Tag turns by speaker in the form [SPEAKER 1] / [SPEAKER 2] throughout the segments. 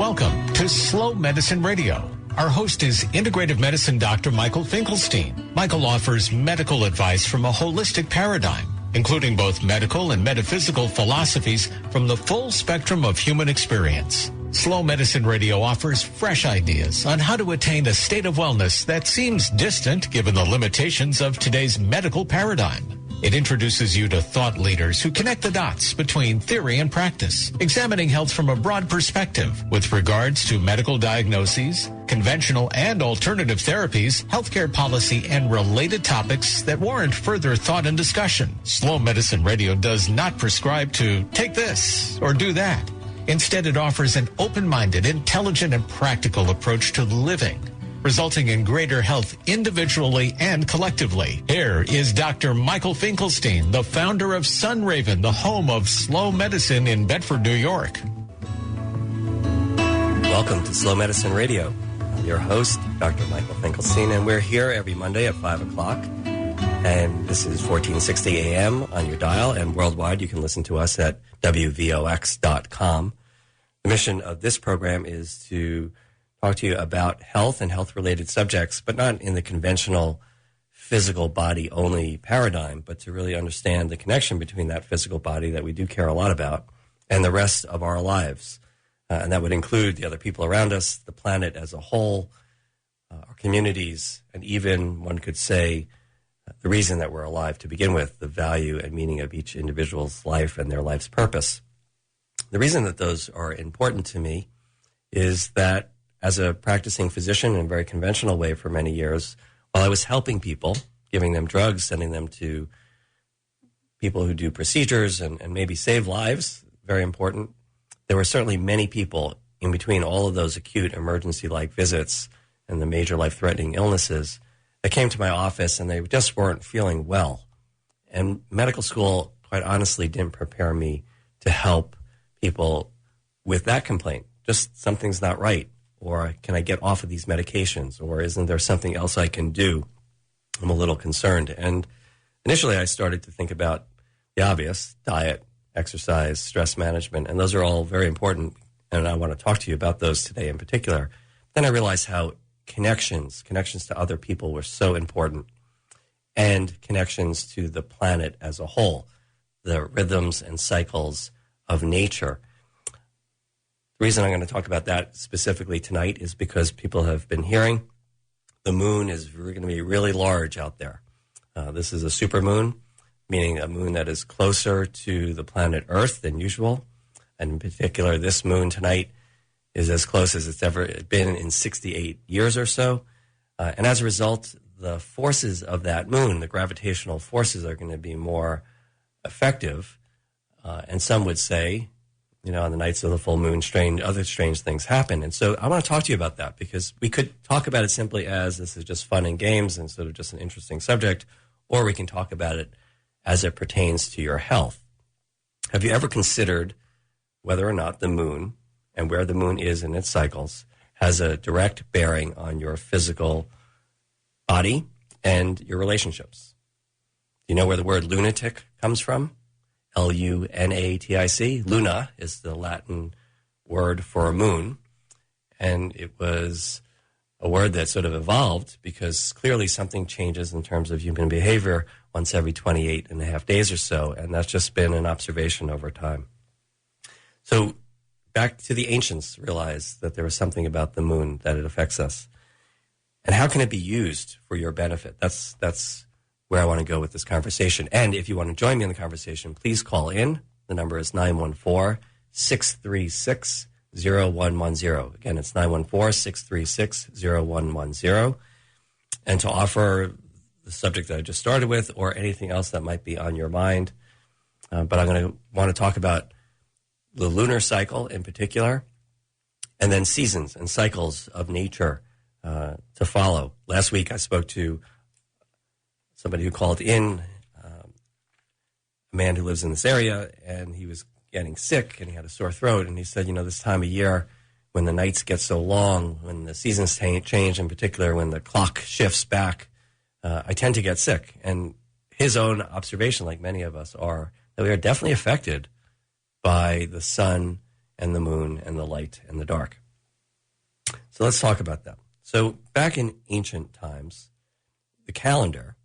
[SPEAKER 1] Welcome to Slow Medicine Radio. Our host is integrative medicine Dr. Michael Finkelstein. Michael offers medical advice from a holistic paradigm, including both medical and metaphysical philosophies from the full spectrum of human experience. Slow Medicine Radio offers fresh ideas on how to attain a state of wellness that seems distant given the limitations of today's medical paradigm. It introduces you to thought leaders who connect the dots between theory and practice, examining health from a broad perspective with regards to medical diagnoses, conventional and alternative therapies, healthcare policy, and related topics that warrant further thought and discussion. Slow Medicine Radio does not prescribe to take this or do that. Instead, it offers an open-minded, intelligent, and practical approach to living, resulting in greater health individually and collectively. Here is Dr. Michael Finkelstein, the founder of Sunraven, the home of slow medicine in Bedford, New York.
[SPEAKER 2] Welcome to Slow Medicine Radio. I'm your host, Dr. Michael Finkelstein, and we're here every Monday at 5 o'clock. And this is 1460 AM on your dial, and worldwide you can listen to us at WVOX.com. The mission of this program is to talk to you about health and health-related subjects, but not in the conventional physical body-only paradigm, but to really understand the connection between that physical body that we do care a lot about and the rest of our lives. And that would include the other people around us, the planet as a whole, our communities, and even, one could say, the reason that we're alive to begin with, the value and meaning of each individual's life and their life's purpose. The reason that those are important to me is that as a practicing physician in a very conventional way for many years, while I was helping people, giving them drugs, sending them to people who do procedures and maybe save lives, very important, there were certainly many people in between all of those acute emergency-like visits and the major life-threatening illnesses that came to my office and they just weren't feeling well. And medical school, quite honestly, didn't prepare me to help people with that complaint. Just something's not right. Or can I get off of these medications? Or isn't there something else I can do? I'm a little concerned. And initially I started to think about the obvious: diet, exercise, stress management. And those are all very important. And I want to talk to you about those today in particular. Then I realized how connections to other people were so important, and connections to the planet as a whole, the rhythms and cycles of nature. The reason I'm going to talk about that specifically tonight is because people have been hearing the moon is going to be really large out there. This is a supermoon, meaning a moon that is closer to the planet Earth than usual. And in particular, this moon tonight is as close as it's ever been in 68 years or so. And as a result, the forces of that moon, the gravitational forces, are going to be more effective. And some would say, on the nights of the full moon, other strange things happen. And so I want to talk to you about that, because we could talk about it simply as this is just fun and games and sort of just an interesting subject, or we can talk about it as it pertains to your health. Have you ever considered whether or not the moon and where the moon is in its cycles has a direct bearing on your physical body and your relationships? Do you know where the word lunatic comes from? Lunatic. Luna is the Latin word for a moon. And it was a word that sort of evolved because clearly something changes in terms of human behavior once every 28 and a half days or so. And that's just been an observation over time. So back to the ancients realized that there was something about the moon that it affects us. And how can it be used for your benefit? That's where I want to go with this conversation. And if you want to join me in the conversation, please call in. The number is 914-636-0110. Again, it's 914-636-0110. And to offer the subject that I just started with or anything else that might be on your mind. But I'm going to want to talk about the lunar cycle in particular, and then seasons and cycles of nature to follow. Last week I spoke to somebody who called in, a man who lives in this area, and he was getting sick and he had a sore throat. And he said, this time of year when the nights get so long, when the seasons change, in particular when the clock shifts back, I tend to get sick. And his own observation, like many of us are, that we are definitely affected by the sun and the moon and the light and the dark. So let's talk about that. So back in ancient times, the calendar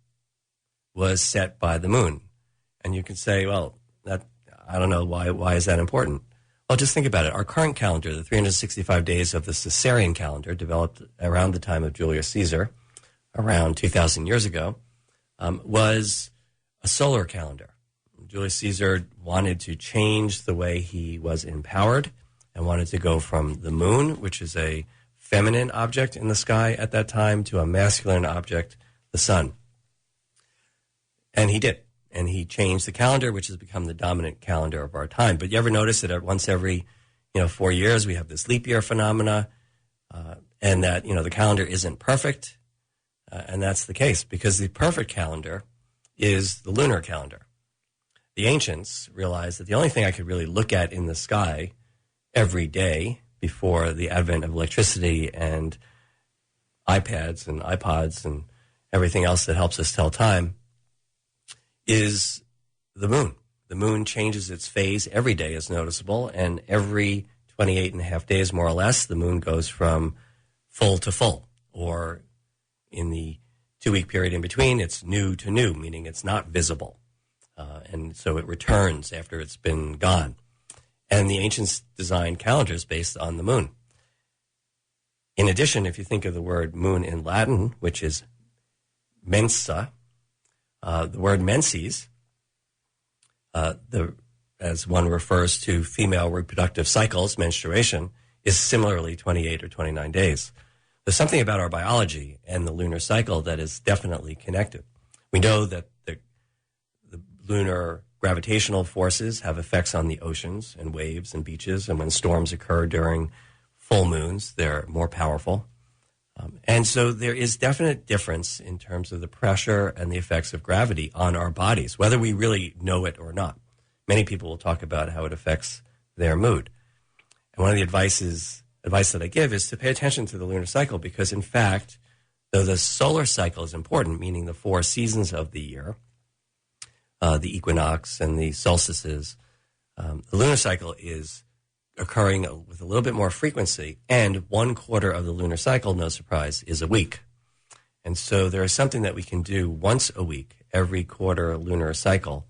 [SPEAKER 2] was set by the moon. And you can say, well, that I don't know, why is that important? Well, just think about it. Our current calendar, the 365 days of the Caesarian calendar, developed around the time of Julius Caesar, around 2,000 years ago, was a solar calendar. Julius Caesar wanted to change the way he was empowered and wanted to go from the moon, which is a feminine object in the sky at that time, to a masculine object, the sun. And he did. And he changed the calendar, which has become the dominant calendar of our time. But you ever notice that once every 4 years we have this leap year phenomena, and that the calendar isn't perfect, and that's the case because the perfect calendar is the lunar calendar. The ancients realized that the only thing I could really look at in the sky every day before the advent of electricity and iPads and iPods and everything else that helps us tell time is the moon. The moon changes its phase every day, is noticeable, and every 28 and a half days, more or less, the moon goes from full to full, or in the 2-week period in between, it's new to new, meaning it's not visible. And so it returns after it's been gone. And the ancients designed calendars based on the moon. In addition, if you think of the word moon in Latin, which is mensa, the word menses, as one refers to female reproductive cycles, menstruation, is similarly 28 or 29 days. There's something about our biology and the lunar cycle that is definitely connected. We know that the lunar gravitational forces have effects on the oceans and waves and beaches, and when storms occur during full moons, they're more powerful. And so there is definite difference in terms of the pressure and the effects of gravity on our bodies, whether we really know it or not. Many people will talk about how it affects their mood. And one of the advice that I give is to pay attention to the lunar cycle because, in fact, though the solar cycle is important, meaning the 4 seasons of the year, the equinox and the solstices, the lunar cycle is occurring with a little bit more frequency, and 1/4 of the lunar cycle, no surprise, is a week. And so there is something that we can do once a week, every quarter lunar cycle,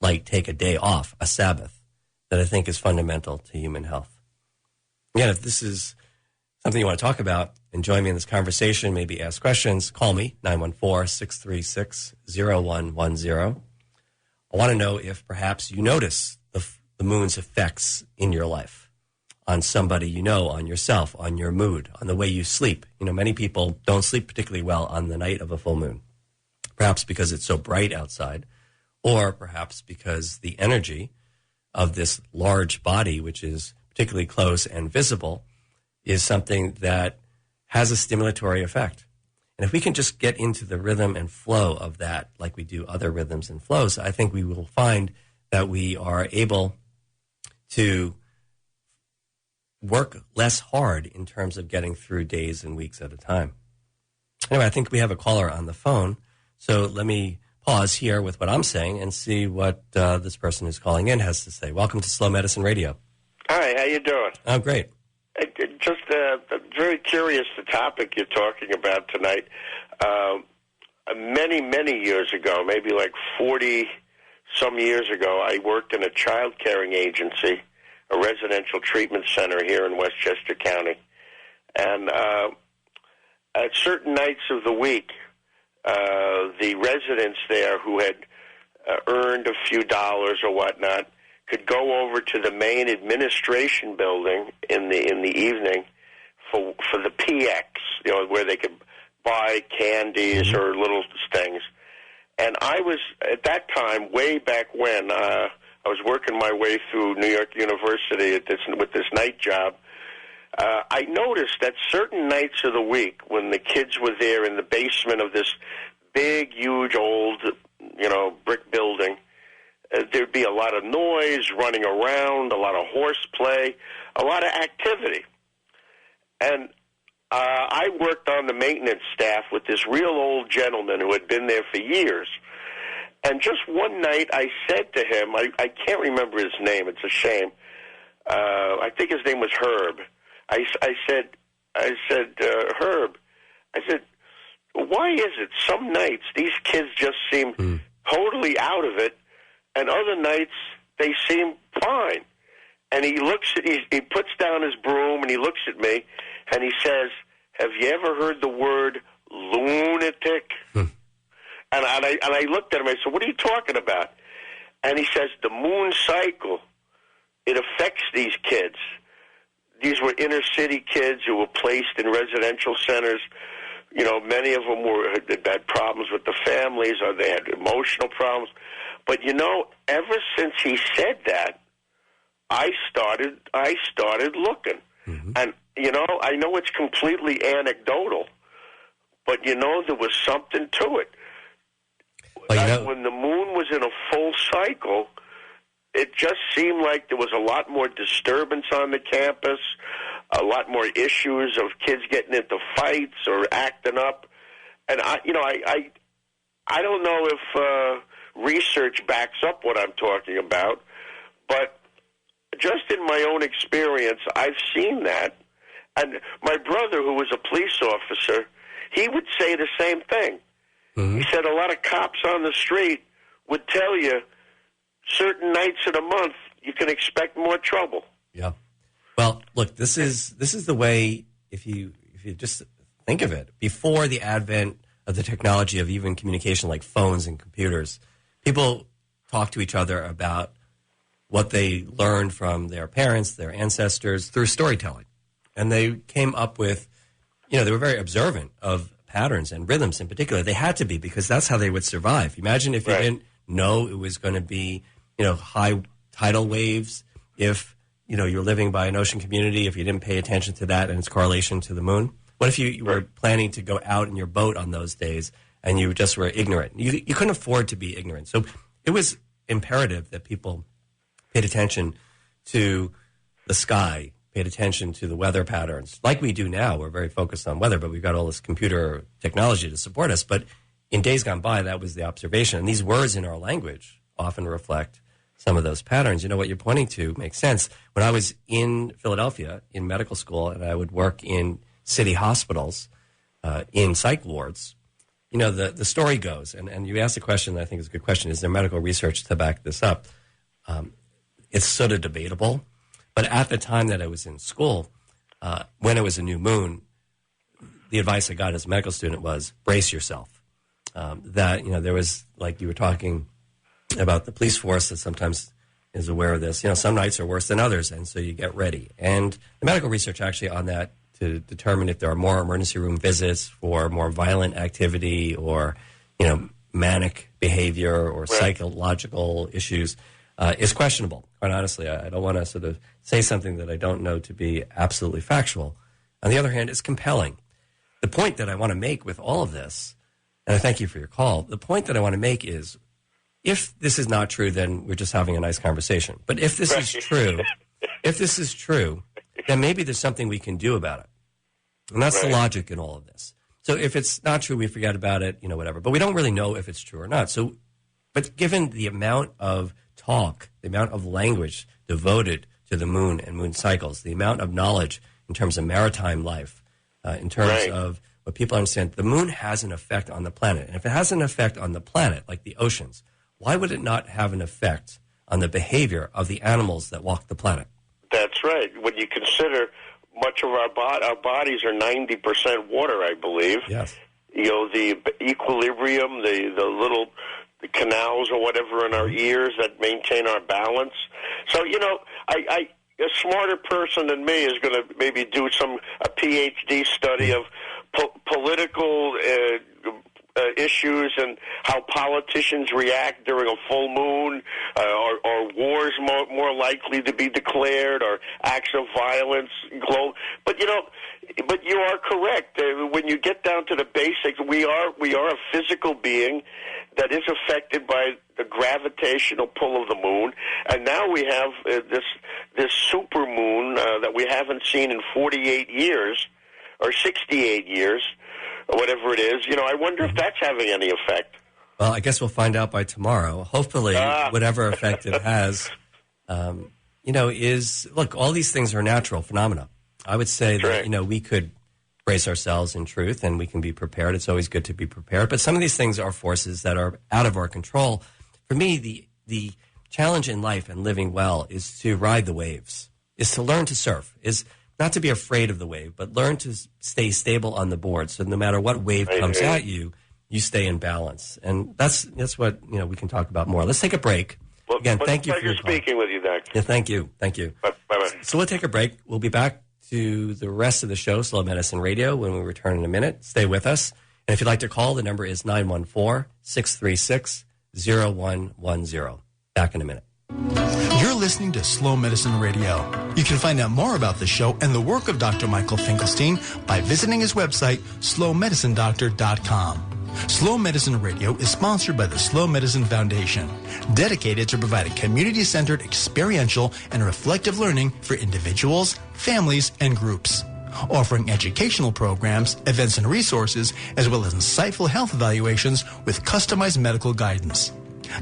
[SPEAKER 2] like take a day off, a Sabbath, that I think is fundamental to human health. Again, if this is something you want to talk about and join me in this conversation, maybe ask questions, call me, 914-636-0110. I want to know if perhaps you notice the moon's effects in your life, on somebody you know, on yourself, on your mood, on the way you sleep. Many people don't sleep particularly well on the night of a full moon, perhaps because it's so bright outside, or perhaps because the energy of this large body, which is particularly close and visible, is something that has a stimulatory effect. And if we can just get into the rhythm and flow of that, like we do other rhythms and flows, I think we will find that we are able to work less hard in terms of getting through days and weeks at a time. Anyway, I think we have a caller on the phone, so let me pause here with what I'm saying and see what this person who's calling in has to say. Welcome to Slow Medicine Radio.
[SPEAKER 3] Hi, how you doing?
[SPEAKER 2] Oh, great.
[SPEAKER 3] Just very curious the topic you're talking about tonight. Many, many years ago, maybe like 40-some years ago, I worked in a child caring agency, a residential treatment center here in Westchester County. And at certain nights of the week, the residents there who had earned a few dollars or whatnot could go over to the main administration building in the evening for the PX, where they could buy candies or little things. And I was, at that time, way back when, I was working my way through New York University with this night job. I noticed that certain nights of the week when the kids were there in the basement of this big, huge, old, brick building, there'd be a lot of noise, running around, a lot of horseplay, a lot of activity. And I worked on the maintenance staff with this real old gentleman who had been there for years. And just one night I said to him, I can't remember his name, it's a shame. I think his name was Herb. I said, I said, Herb, I said, why is it some nights these kids just seem totally out of it, and other nights they seem fine? And he puts down his broom and he looks at me and he says, have you ever heard the word lunatic? And I looked at him. I said, what are you talking about? And he says, the moon cycle, it affects these kids. These were inner city kids who were placed in residential centers. You know, many of them had problems with the families, or they had emotional problems. But, you know, ever since he said that, I started looking. And, you know, I know it's completely anecdotal, but, you know, there was something to it. Well, when the moon was in a full cycle, it just seemed like there was a lot more disturbance on the campus, a lot more issues of kids getting into fights or acting up. And, I don't know if research backs up what I'm talking about, but just in my own experience, I've seen that. And my brother, who was a police officer, he would say the same thing. He said a lot of cops on the street would tell you certain nights of the month you can expect more trouble.
[SPEAKER 2] Yeah. Well, look, this is the way, if you just think of it, before the advent of the technology of even communication like phones and computers, people talk to each other about what they learned from their parents, their ancestors, through storytelling. And they came up with, they were very observant of patterns and rhythms in particular. They had to be, because that's how they would survive. Imagine if you didn't know it was going to be, high tidal waves, if, you're living by an ocean community, if you didn't pay attention to that and its correlation to the moon. What if you were planning to go out in your boat on those days and you just were ignorant? You couldn't afford to be ignorant. So it was imperative that people paid attention to the sky, paid attention to the weather patterns. Like we do now, we're very focused on weather, but we've got all this computer technology to support us. But in days gone by, that was the observation. And these words in our language often reflect some of those patterns. What you're pointing to makes sense. When I was in Philadelphia in medical school, and I would work in city hospitals, in psych wards, the story goes, and you asked a question that I think is a good question, is there medical research to back this up? It's sort of debatable. But at the time that I was in school, when it was a new moon, the advice I got as a medical student was brace yourself. That, there was, like you were talking about the police force that sometimes is aware of this. Some nights are worse than others, and so you get ready. And the medical research actually on that to determine if there are more emergency room visits for more violent activity or, manic behavior or psychological issues is questionable. Quite honestly, I don't want to sort of say something that I don't know to be absolutely factual. On the other hand, it's compelling. The point that I want to make with all of this, and I thank you for your call, the point that I want to make is, if this is not true, then we're just having a nice conversation. But if this is true, then maybe there's something we can do about it. And that's the logic in all of this. So if it's not true, we forget about it, whatever. But we don't really know if it's true or not. So, but given the amount of talk, the amount of language devoted to the moon and moon cycles, the amount of knowledge in terms of maritime life, in terms of what people understand, the moon has an effect on the planet. And if it has an effect on the planet, like the oceans, why would it not have an effect on the behavior of the animals that walk the planet? That's right. When you consider much of our bodies are 90% water, I believe. Yes. The equilibrium, the little the canals or whatever in our ears that maintain our balance. So, a smarter person than me is going to maybe do a PhD study of political issues and how politicians react during a full moon, or wars more likely to be declared, or acts of violence. But you are correct. When you get down to the basics, we are a physical being that is affected by the gravitational pull of the moon, and now we have this supermoon that we haven't seen in 48 years or 68 years. Or whatever it is, I wonder if that's having any effect. Well, I guess we'll find out by tomorrow. Hopefully, whatever effect it has, look, all these things are natural phenomena. I would say that, we could brace ourselves in truth, and we can be prepared. It's always good to be prepared. But some of these things are forces that are out of our control. For me, the challenge in life and living well is to ride the waves, is to learn to surf, is not to be afraid of the wave, but learn to stay stable on the board. So no matter what wave comes at you, you stay in balance. And that's what, we can talk about more. Let's take a break.
[SPEAKER 3] Well,
[SPEAKER 2] again, thank you for your
[SPEAKER 3] speaking with you, Doc.
[SPEAKER 2] Yeah, thank you.
[SPEAKER 3] Bye-bye.
[SPEAKER 2] So we'll take a break. We'll be back to the rest of the show, Slow Medicine Radio, when we return in a minute. Stay with us. And if you'd like to call, the number is 914-636-0110. Back in a minute.
[SPEAKER 4] You're listening to Slow Medicine Radio. You can find out more about the show and the work of Dr. Michael Finkelstein by visiting his website, slowmedicinedoctor.com. Slow Medicine Radio is sponsored by the Slow Medicine Foundation, dedicated to providing community-centered, experiential, and reflective learning for individuals, families, and groups, offering educational programs, events, and resources, as well as insightful health evaluations with customized medical guidance.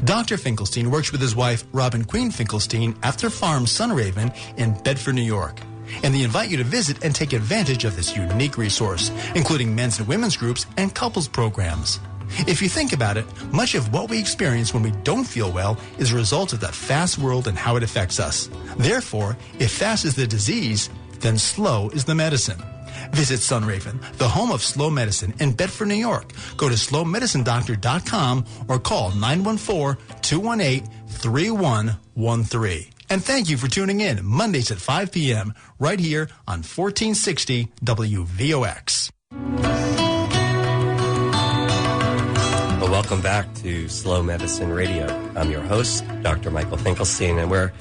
[SPEAKER 4] Dr. Finkelstein works with his wife, Robin Queen Finkelstein, at their farm, Sunraven, in Bedford, New York. And they invite you to visit and take advantage of this unique resource, including men's and women's groups and couples programs. If you think about it, much of what we experience when we don't feel well is a result of the fast world and how it affects us. Therefore, if fast is the disease, then slow is the medicine. Visit Sunraven, the home of slow medicine in Bedford, New York. Go to slowmedicinedoctor.com or call 914-218-3113. And thank you for tuning in Mondays at 5 p.m. right here on 1460 WVOX.
[SPEAKER 2] Well, welcome back to Slow Medicine Radio. I'm your host, Dr. Michael Finkelstein, and we're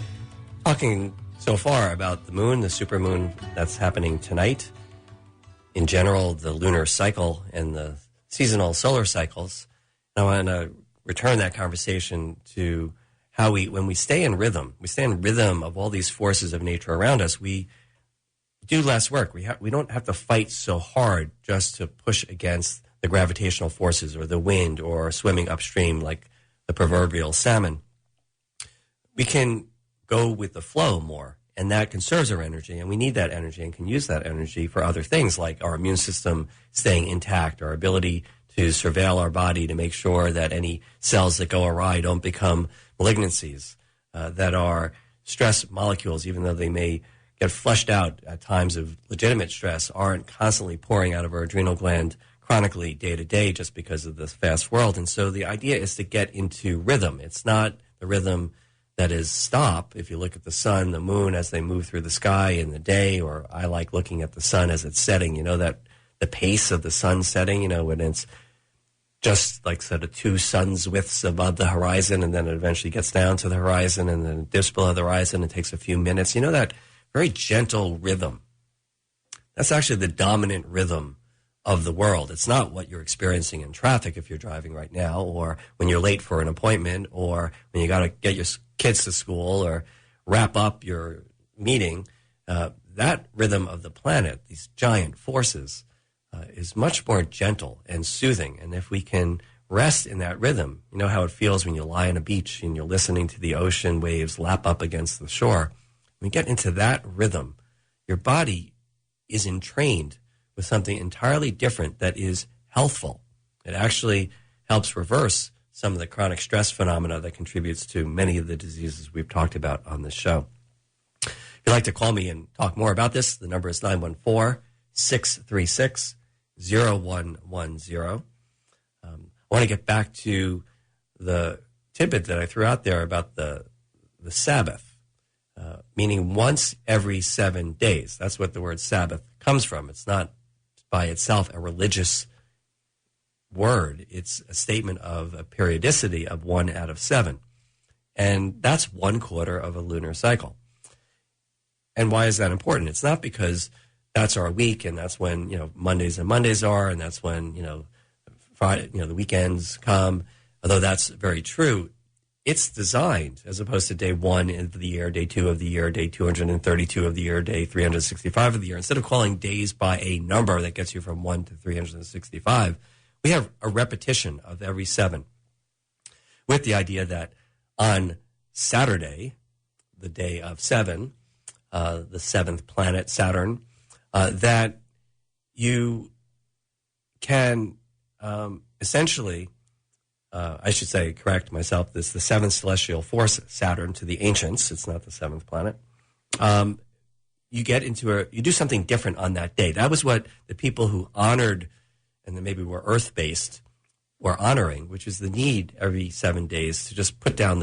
[SPEAKER 2] talking so far about the moon, the supermoon that's happening tonight. In general, the lunar cycle and the seasonal solar cycles. I want to return that conversation to how when we stay in rhythm of all these forces of nature around us, we do less work. We don't have to fight so hard just to push against the gravitational forces or the wind or swimming upstream like the proverbial salmon. We can go with the flow more. And that conserves our energy, and we need that energy and can use that energy for other things like our immune system staying intact, our ability to surveil our body to make sure that any cells that go awry don't become malignancies, that are stress molecules, even though they may get flushed out at times of legitimate stress, aren't constantly pouring out of our adrenal gland chronically day to day just because of this fast world. And so the idea is to get into rhythm. It's not the rhythm that is stop. If you look at the sun, the moon as they move through the sky in the day, or I like looking at the sun as it's setting, that the pace of the sun setting, when it's just like sort of two suns widths above the horizon, and then it eventually gets down to the horizon and then it dips below the horizon. It takes a few minutes. That very gentle rhythm. That's actually the dominant rhythm of the world. It's not what you're experiencing in traffic if you're driving right now, or when you're late for an appointment, or when you got to get your kids to school or wrap up your meeting. That rhythm of the planet, these giant forces, is much more gentle and soothing. And if we can rest in that rhythm, you know how it feels when you lie on a beach and you're listening to the ocean waves lap up against the shore. When you get into that rhythm, your body is entrained with something entirely different that is healthful. It actually helps reverse some of the chronic stress phenomena that contributes to many of the diseases we've talked about on this show. If you'd like to call me and talk more about this, the number is 914-636-0110. I want to get back to the tidbit that I threw out there about the Sabbath, meaning once every 7 days. That's what the word Sabbath comes from. It's not by itself a religious word. It's a statement of a periodicity of 1 out of 7. And that's 1/4 of a lunar cycle. And why is that important? It's not because that's our week and that's when, Mondays and Mondays are, and that's when, Friday, the weekends come, although that's very true. It's designed, as opposed to day 1 of the year, day 2 of the year, day 232 of the year, day 365 of the year. Instead of calling days by a number that gets you from 1 to 365, we have a repetition of every 7, with the idea that on Saturday, the day of 7, the 7th planet, Saturn, that you can essentially, I should say, correct myself, this the seventh celestial force, Saturn, to the ancients. It's not the seventh planet. You get into you do something different on that day. That was what the people who honored, and then maybe were earth-based, were honoring, which is the need every 7 days to just put down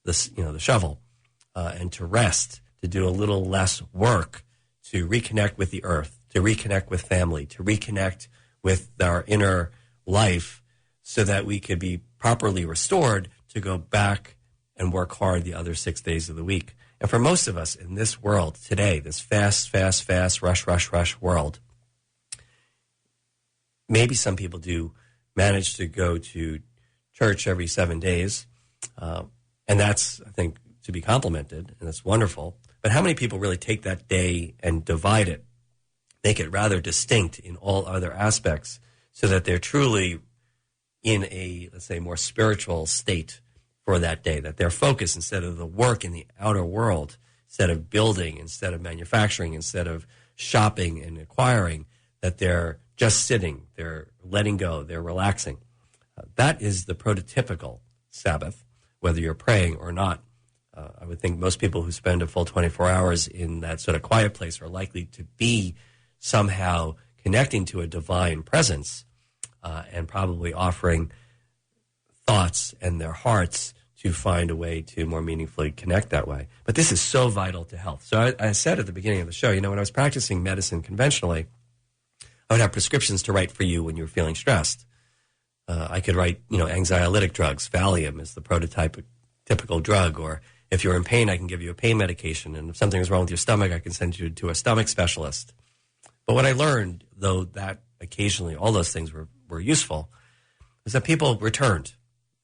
[SPEAKER 2] the shovel and to rest, to do a little less work, to reconnect with the earth, to reconnect with family, to reconnect with our inner life, so that we could be properly restored to go back and work hard the other 6 days of the week. And for most of us in this world today, this fast, rush world, maybe some people do manage to go to church every 7 days, and that's, I think, to be complimented, and that's wonderful. But how many people really take that day and divide it, make it rather distinct in all other aspects, so that they're truly in a, let's say, more spiritual state for that day, that their focus, instead of the work in the outer world, instead of building, instead of manufacturing, instead of shopping and acquiring, that they're just sitting, they're letting go, they're relaxing. That is the prototypical Sabbath, whether you're praying or not. I would think most people who spend a full 24 hours in that sort of quiet place are likely to be somehow connecting to a divine presence, and probably offering thoughts and their hearts to find a way to more meaningfully connect that way. But this is so vital to health. So I said at the beginning of the show, when I was practicing medicine conventionally, I would have prescriptions to write for you when you were feeling stressed. I could write, anxiolytic drugs. Valium is the typical drug. Or if you're in pain, I can give you a pain medication. And if something is wrong with your stomach, I can send you to a stomach specialist. But what I learned, though that occasionally all those things were useful, is that people returned.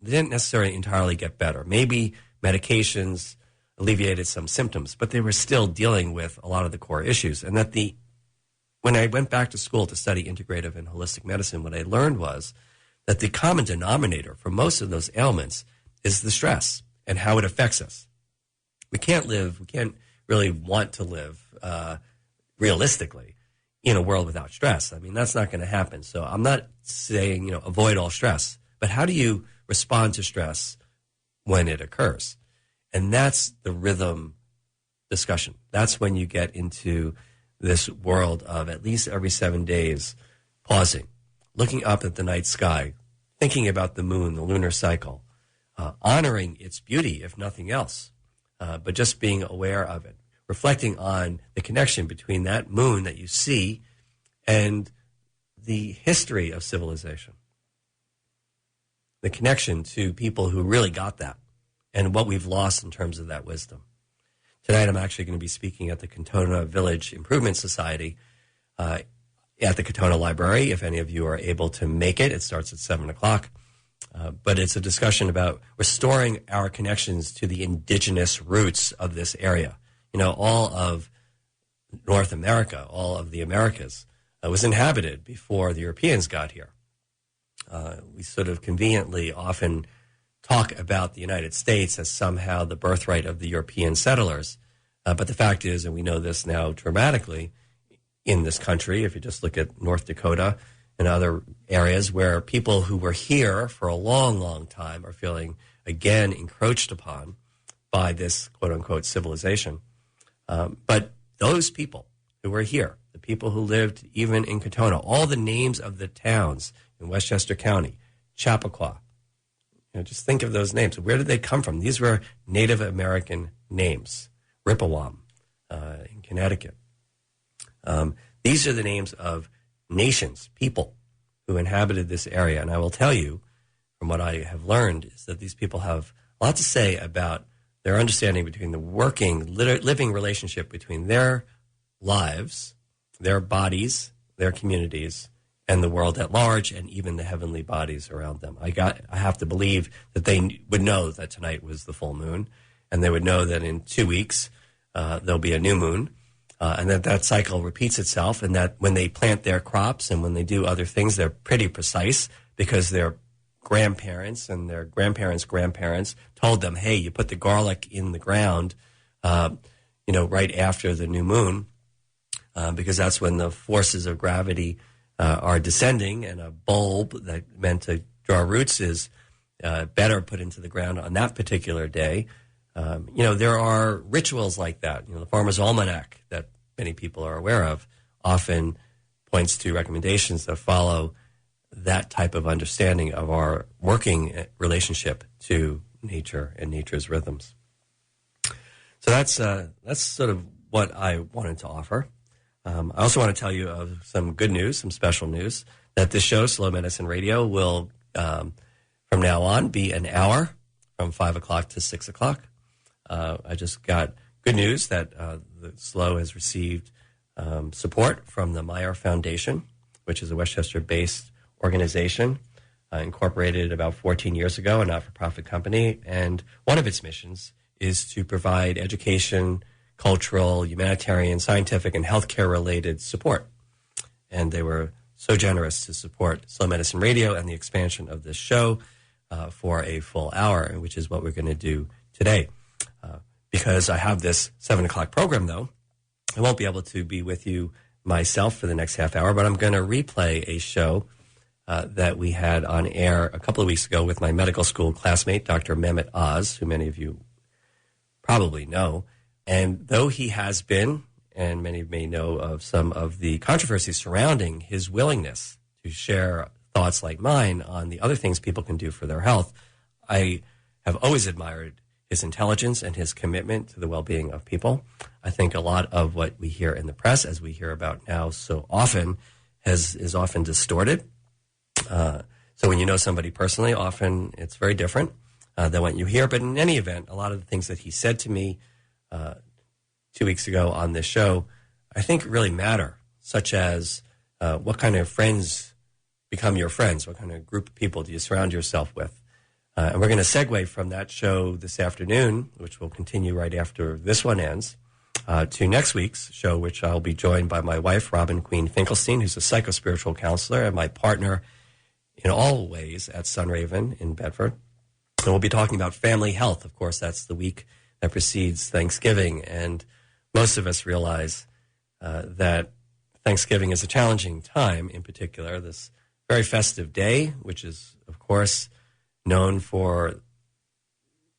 [SPEAKER 2] They didn't necessarily entirely get better. Maybe medications alleviated some symptoms, but they were still dealing with a lot of the core issues. And that when I went back to school to study integrative and holistic medicine, what I learned was that the common denominator for most of those ailments is the stress and how it affects us. We can't really want to live realistically in a world without stress. I mean, that's not going to happen. So I'm not saying, avoid all stress, but how do you respond to stress when it occurs? And that's the rhythm discussion. That's when you get into this world of at least every 7 days pausing, looking up at the night sky, thinking about the moon, the lunar cycle, honoring its beauty, if nothing else, but just being aware of it, reflecting on the connection between that moon that you see and the history of civilization, the connection to people who really got that, and what we've lost in terms of that wisdom. Tonight I'm actually going to be speaking at the Katona Village Improvement Society at the Katona Library. If any of you are able to make it, it starts at 7 o'clock. But it's a discussion about restoring our connections to the indigenous roots of this area. All of North America, all of the Americas, was inhabited before the Europeans got here. We sort of conveniently often talk about the United States as somehow the birthright of the European settlers. But the fact is, and we know this now dramatically in this country, if you just look at North Dakota and other areas where people who were here for a long, long time are feeling again encroached upon by this quote-unquote civilization. But those people who were here, the people who lived even in Katona, all the names of the towns in Westchester County, Chappaqua, just think of those names. Where did they come from? These were Native American names. Rippewam in Connecticut. These are the names of nations, people who inhabited this area. And I will tell you, from what I have learned, is that these people have a lot to say about their understanding between the working, living relationship between their lives, their bodies, their communities, and the world at large, and even the heavenly bodies around them. I have to believe that they would know that tonight was the full moon, and they would know that in 2 weeks there'll be a new moon, and that cycle repeats itself, and that when they plant their crops and when they do other things, they're pretty precise because their grandparents and their grandparents' grandparents told them, hey, you put the garlic in the ground, right after the new moon, because that's when the forces of gravity are descending, and a bulb that meant to draw roots is better put into the ground on that particular day. There are rituals like that. The Farmer's Almanac that many people are aware of often points to recommendations that follow that type of understanding of our working relationship to nature and nature's rhythms. So that's sort of what I wanted to offer. I also want to tell you of some good news, some special news, that this show, Slow Medicine Radio, will from now on be an hour from 5 o'clock to 6 o'clock. I just got good news that the Slow has received support from the Meyer Foundation, which is a Westchester-based organization incorporated about 14 years ago, a not-for-profit company. And one of its missions is to provide education, cultural, humanitarian, scientific, and healthcare-related support. And they were so generous to support Slow Medicine Radio and the expansion of this show for a full hour, which is what we're going to do today. Because I have this 7 o'clock program, though, I won't be able to be with you myself for the next half hour, but I'm going to replay a show that we had on air a couple of weeks ago with my medical school classmate, Dr. Mehmet Oz, who many of you probably know. And though he has been, and many may know of some of the controversy surrounding his willingness to share thoughts like mine on the other things people can do for their health, I have always admired his intelligence and his commitment to the well-being of people. I think a lot of what we hear in the press, as we hear about now so often, is often distorted. So when you know somebody personally, often it's very different than what you hear. But in any event, a lot of the things that he said to me 2 weeks ago on this show, I think really matter, such as what kind of friends become your friends? What kind of group of people do you surround yourself with? And we're going to segue from that show this afternoon, which will continue right after this one ends, to next week's show, which I'll be joined by my wife, Robin Queen Finkelstein, who's a psychospiritual counselor and my partner in all ways at Sunraven in Bedford. And we'll be talking about family health. Of course, that's the week that precedes Thanksgiving. And most of us realize that Thanksgiving is a challenging time, in particular, this very festive day, which is, of course, known for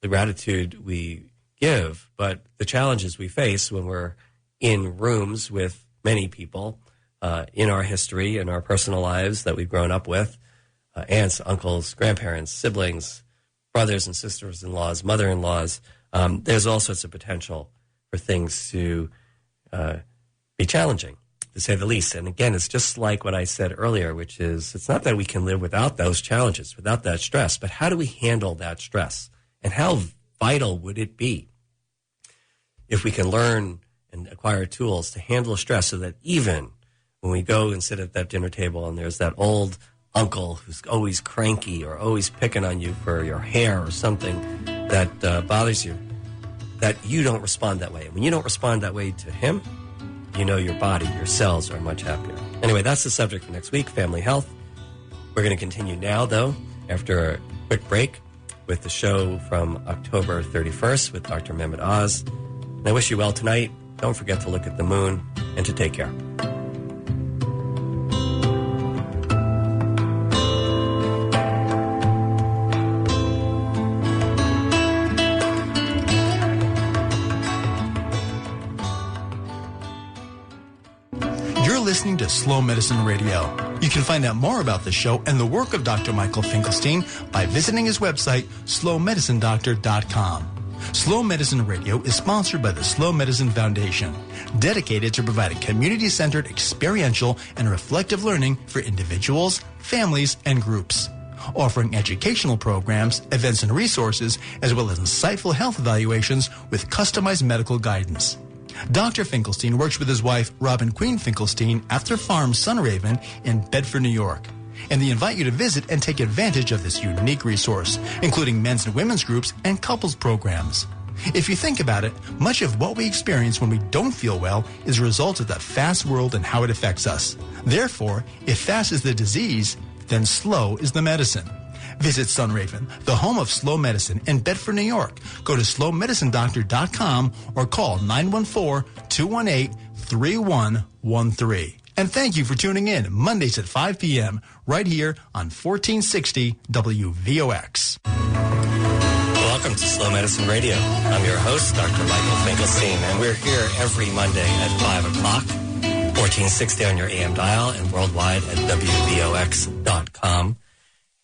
[SPEAKER 2] the gratitude we give, but the challenges we face when we're in rooms with many people in our history, in our personal lives that we've grown up with, aunts, uncles, grandparents, siblings, brothers and sisters-in-laws, mother-in-laws. There's all sorts of potential for things to be challenging, to say the least. And again, it's just like what I said earlier, which is it's not that we can live without those challenges, without that stress, but how do we handle that stress? And how vital would it be if we can learn and acquire tools to handle stress so that even when we go and sit at that dinner table and there's that old uncle who's always cranky or always picking on you for your hair or something that bothers you, that you don't respond that way. And when you don't respond that way to him, you know your body, your cells are much happier. Anyway, that's the subject for next week, family health. We're going to continue now, though, after a quick break with the show from October 31st with Dr. Mehmet Oz. And I wish you well tonight. Don't forget to look at the moon and to take care.
[SPEAKER 4] Listening to Slow Medicine Radio. You can find out more about the show and the work of Dr. Michael Finkelstein by visiting his website, slowmedicinedoctor.com. Slow Medicine Radio is sponsored by the Slow Medicine Foundation, dedicated to providing community-centered, experiential, and reflective learning for individuals, families, and groups, offering educational programs, events, and resources, as well as insightful health evaluations with customized medical guidance. Dr. Finkelstein works with his wife, Robin Queen Finkelstein, at their farm, Sunraven, in Bedford, New York. And they invite you to visit and take advantage of this unique resource, including men's and women's groups and couples programs. If you think about it, much of what we experience when we don't feel well is a result of the fast world and how it affects us. Therefore, if fast is the disease, then slow is the medicine. Visit Sunraven, the home of slow medicine in Bedford, New York. Go to slowmedicinedoctor.com or call 914-218-3000. 3113. And thank you for tuning in Mondays at 5 p.m. right here on 1460 WVOX.
[SPEAKER 2] Welcome to Slow Medicine Radio. I'm your host, Dr. Michael Finkelstein, and we're here every Monday at 5 o'clock, 1460 on your AM dial and worldwide at WVOX.com.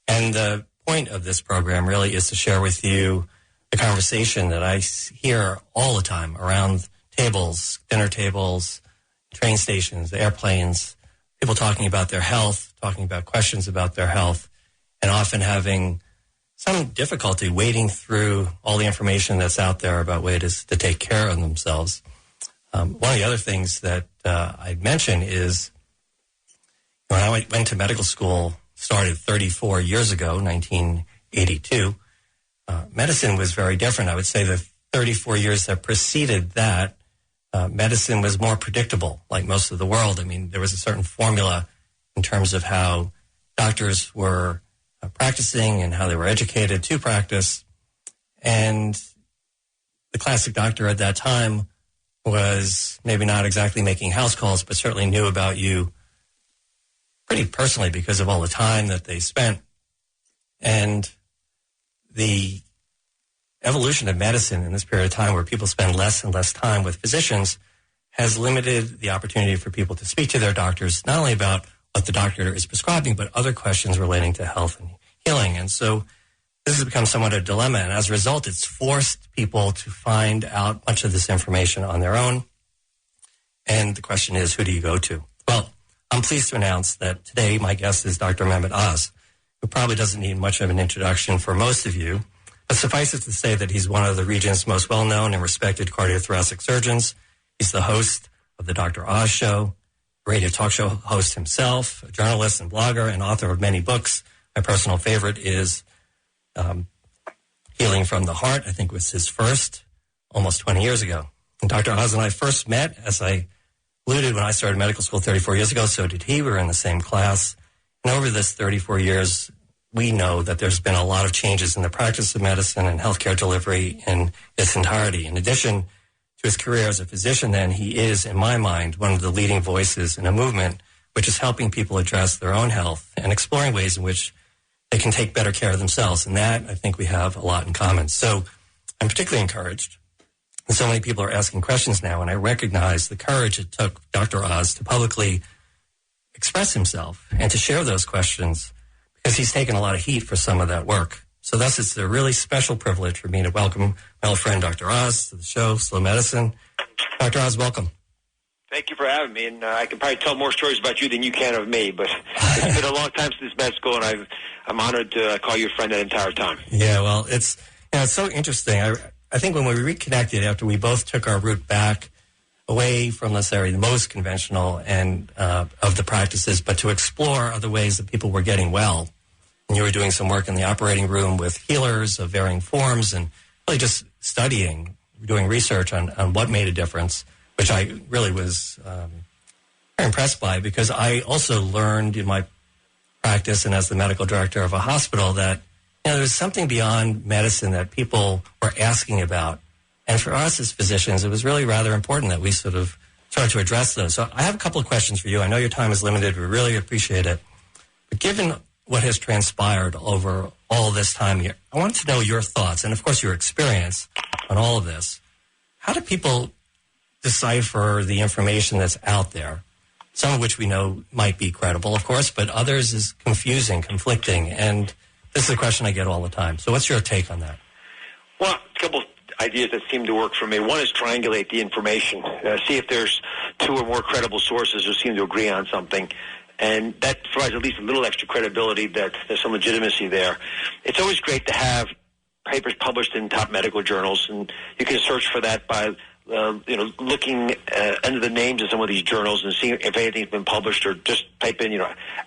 [SPEAKER 2] And the point of this program really is to share with you the conversation that I hear all the time around tables, dinner tables, train stations, airplanes, people talking about their health, talking about questions about their health, and often having some difficulty wading through all the information that's out there about ways to take care of themselves. One of the other things that I'd mention is when I went to medical school, started 34 years ago, 1982, medicine was very different. I would say the 34 years that preceded that, medicine was more predictable, like most of the world. I mean, there was a certain formula in terms of how doctors were practicing and how they were educated to practice. And the classic doctor at that time was maybe not exactly making house calls, but certainly knew about you pretty personally because of all the time that they spent. And the evolution of medicine in this period of time where people spend less and less time with physicians has limited the opportunity for people to speak to their doctors, not only about what the doctor is prescribing, but other questions relating to health and healing. And so this has become somewhat a dilemma. And as a result, it's forced people to find out much of this information on their own. And the question is, who do you go to? Well, I'm pleased to announce that today my guest is Dr. Mehmet Oz, who probably doesn't need much of an introduction for most of you. But suffice it to say that he's one of the region's most well-known and respected cardiothoracic surgeons. He's the host of the Dr. Oz Show, radio talk show host himself, a journalist and blogger, and author of many books. My personal favorite is Healing from the Heart. I think was his first almost 20 years ago. And Dr. Oz and I first met, as I alluded, when I started medical school 34 years ago. So did he. We were in the same class. And over this 34 years, we know that there's been a lot of changes in the practice of medicine and healthcare delivery in its entirety. In addition to his career as a physician, then, he is, in my mind, one of the leading voices in a movement which is helping people address their own health and exploring ways in which they can take better care of themselves. And that, I think, we have a lot in common. So I'm particularly encouraged. And so many people are asking questions now, and I recognize the courage it took Dr. Oz to publicly express himself and to share those questions, because he's taken a lot of heat for some of that work. So thus, it's a really special privilege for me to welcome my old friend Dr. Oz to the show, Slow Medicine. Dr. Oz, welcome.
[SPEAKER 5] Thank you for having me, and I can probably tell more stories about you than you can of me, but it's been a long time since med school, and I'm honored to call you a friend that entire time.
[SPEAKER 2] Yeah, well, it's so interesting. I think when we reconnected after we both took our route back away from, let's say, the most conventional and of the practices, but to explore other ways that people were getting well. And you were doing some work in the operating room with healers of varying forms and really just studying, doing research on what made a difference, which I really was very impressed by, because I also learned in my practice and as the medical director of a hospital that there was something beyond medicine that people were asking about. And for us as physicians, it was really rather important that we sort of started to address those. So I have a couple of questions for you. I know your time is limited. We really appreciate it. But given what has transpired over all this time here, I wanted to know your thoughts and, of course, your experience on all of this. How do people decipher the information that's out there, some of which we know might be credible, of course, but others is confusing, conflicting, and this is a question I get all the time. So what's your take on that?
[SPEAKER 5] Well, a couple ideas that seem to work for me. One is triangulate the information, see if there's two or more credible sources who seem to agree on something, and that provides at least a little extra credibility that there's some legitimacy there. It's always great to have papers published in top medical journals, and you can search for that by looking under the names of some of these journals and seeing if anything's been published, or just type in,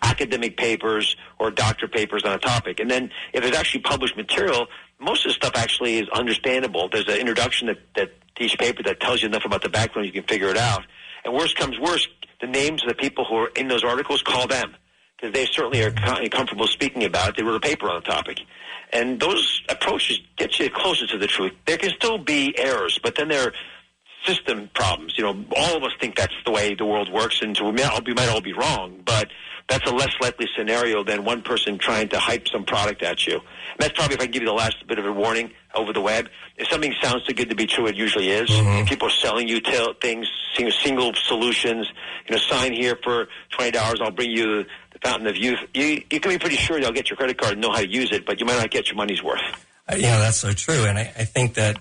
[SPEAKER 5] academic papers or doctor papers on a topic. And then if there's actually published material, most of the stuff actually is understandable. There's an introduction that to each paper that tells you enough about the background you can figure it out. And worst comes worst, the names of the people who are in those articles, call them, because they certainly are comfortable speaking about it. They wrote a paper on the topic. And those approaches get you closer to the truth. There can still be errors, but then they're system problems. You know, all of us think that's the way the world works, and we might all be wrong, but that's a less likely scenario than one person trying to hype some product at you. And that's probably, if I can give you the last bit of a warning over the web, if something sounds too good to be true, it usually is.
[SPEAKER 2] Mm-hmm.
[SPEAKER 5] If people are selling you things, single solutions, sign here for $20, I'll bring you the Fountain of Youth. You can be pretty sure they'll get your credit card and know how to use it, but you might not get your money's worth.
[SPEAKER 2] That's so true. And I think that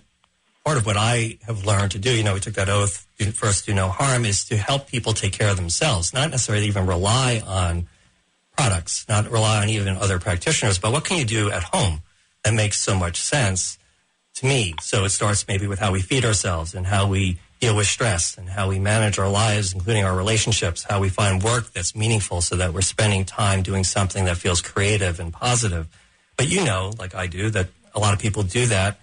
[SPEAKER 2] part of what I have learned to do, we took that oath, first do no harm, is to help people take care of themselves, not necessarily even rely on products, not rely on even other practitioners, but what can you do at home that makes so much sense to me? So it starts maybe with how we feed ourselves and how we deal with stress and how we manage our lives, including our relationships, how we find work that's meaningful so that we're spending time doing something that feels creative and positive. But like I do, that a lot of people do that,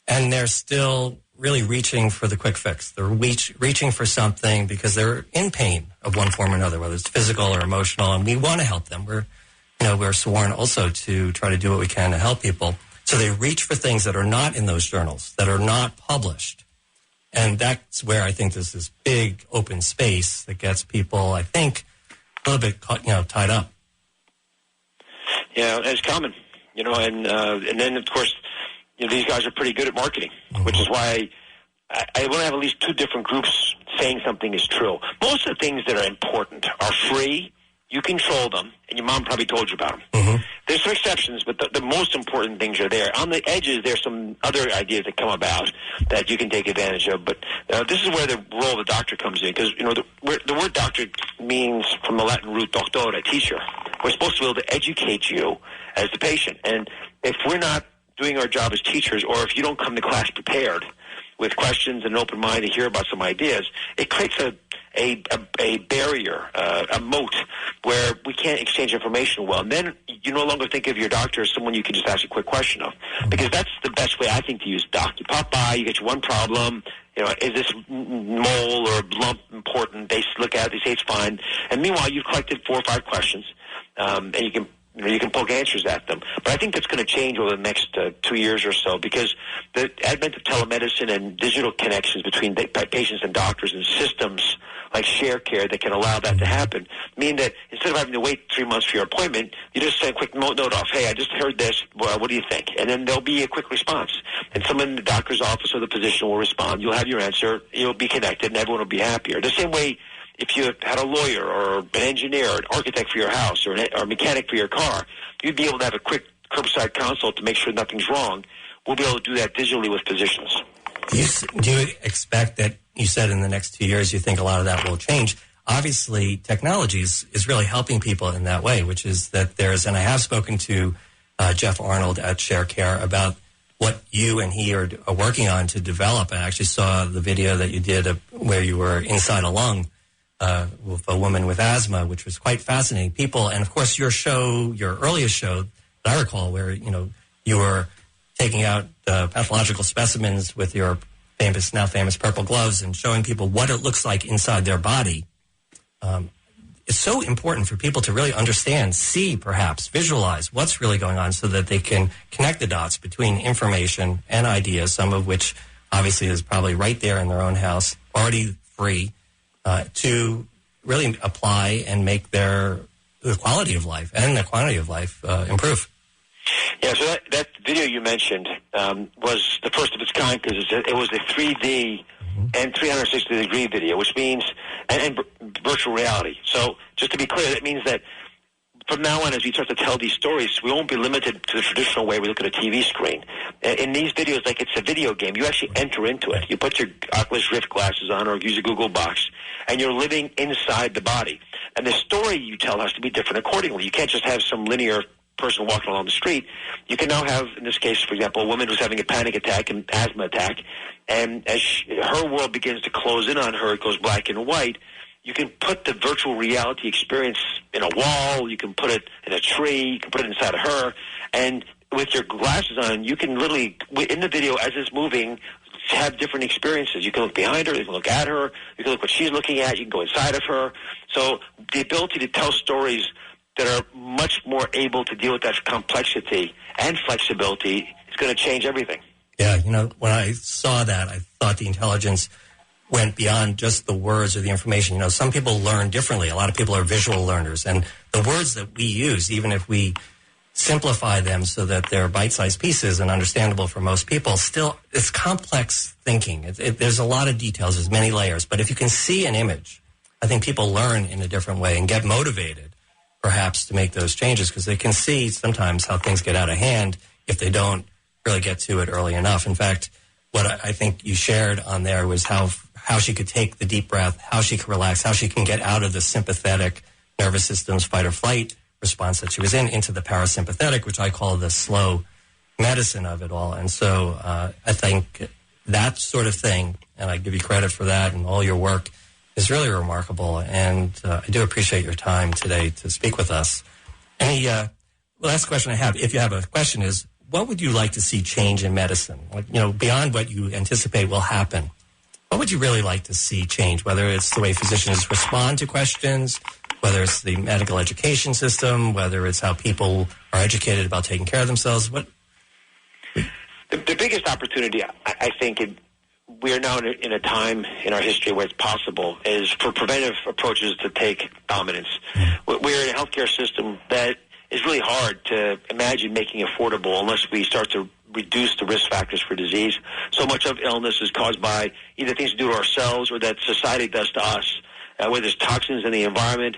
[SPEAKER 2] and they're still really reaching for the quick fix. They're reaching for something because they're in pain of one form or another, whether it's physical or emotional, and we want to help them. We're sworn also to try to do what we can to help people. So they reach for things that are not in those journals, that are not published. And that's where I think there's this big open space that gets people, I think, a little bit tied up.
[SPEAKER 5] Yeah, it's common, and then, of course, these guys are pretty good at marketing, which is why I want to have at least two different groups saying something is true. Most of the things that are important are free. You control them, and your mom probably told you about them.
[SPEAKER 2] Mm-hmm.
[SPEAKER 5] There's some exceptions, but the most important things are there. On the edges, there's some other ideas that come about that you can take advantage of. But this is where the role of the doctor comes in, because the word doctor means from the Latin root doctor, a teacher. We're supposed to be able to educate you as the patient, and if we're not doing our job as teachers, or if you don't come to class prepared with questions and an open mind to hear about some ideas, it creates a barrier, a moat, where we can't exchange information well. And then you no longer think of your doctor as someone you can just ask a quick question of, because that's the best way, I think, to use doc. You pop by, you get your one problem, is this mole or lump important? They look at it, they say it's fine. And meanwhile, you've collected 4 or 5 questions, and you can poke answers at them. But I think that's going to change over the next 2 years or so, because the advent of telemedicine and digital connections between patients and doctors and systems like Share Care that can allow that to happen mean that instead of having to wait 3 months for your appointment, you just send a quick note off, hey, I just heard this, well, what do you think? And then there'll be a quick response. And someone in the doctor's office or the physician will respond. You'll have your answer. You'll be connected, and everyone will be happier. The same way if you had a lawyer or an engineer, an architect for your house, or a mechanic for your car, you'd be able to have a quick curbside consult to make sure nothing's wrong. We'll be able to do that digitally with physicians.
[SPEAKER 2] Do you expect that, you said in the next 2 years you think a lot of that will change? Obviously, technology is really helping people in that way, which is that and I have spoken to Jeff Arnold at Share Care about what you and he are working on to develop. I actually saw the video that you did where you were inside a lung with a woman with asthma, which was quite fascinating. People, and of course your earliest show that I recall, where you were taking out pathological specimens with your now famous purple gloves and showing people what it looks like inside their body. It's so important for people to really understand, see, perhaps visualize what's really going on, so that they can connect the dots between information and ideas, some of which obviously is probably right there in their own house, already free, to really apply and make the quality of life and the quantity of life improve.
[SPEAKER 5] Yeah, so that video you mentioned was the first of its kind, because it was a 3D and 360-degree video, which means and virtual reality. So just to be clear, that means that from now on, as we start to tell these stories, we won't be limited to the traditional way we look at a TV screen. In these videos, like it's a video game, you actually enter into it. You put your Oculus Rift glasses on, or use a Google Box, and you're living inside the body. And the story you tell has to be different accordingly. You can't just have some linear person walking along the street. You can now have, in this case, for example, a woman who's having a panic attack, an asthma attack, and as her world begins to close in on her, it goes black and white. You can put the virtual reality experience in a wall, you can put it in a tree, you can put it inside of her, and with your glasses on, you can literally, in the video as it's moving, have different experiences. You can look behind her, you can look at her, you can look what she's looking at, you can go inside of her. So the ability to tell stories that are much more able to deal with that complexity and flexibility is going to change everything.
[SPEAKER 2] Yeah, when I saw that, I thought the intelligence went beyond just the words or the information. You know, some people learn differently. A lot of people are visual learners. And the words that we use, even if we simplify them so that they're bite-sized pieces and understandable for most people, still, it's complex thinking. There's a lot of details. There's many layers. But if you can see an image, I think people learn in a different way and get motivated, perhaps, to make those changes because they can see sometimes how things get out of hand if they don't really get to it early enough. In fact, what I think you shared on there was how she could take the deep breath, how she can relax, how she can get out of the sympathetic nervous system's fight or flight response that she was in into the parasympathetic, which I call the slow medicine of it all. And so I think that sort of thing, and I give you credit for that and all your work, is really remarkable. And I do appreciate your time today to speak with us. Any last question I have, if you have a question, is what would you like to see change in medicine? Like, you know, beyond what you anticipate will happen, what would you really like to see change, whether it's the way physicians respond to questions, whether it's the medical education system, whether it's how people are educated about taking care of themselves? What?
[SPEAKER 5] The biggest opportunity, I think, we are now in a time in our history where it's possible, is for preventive approaches to take dominance. We're in a healthcare system that is really hard to imagine making affordable unless we start to reduce the risk factors for disease. So much of illness is caused by either things to do to ourselves or that society does to us. Where there's toxins in the environment,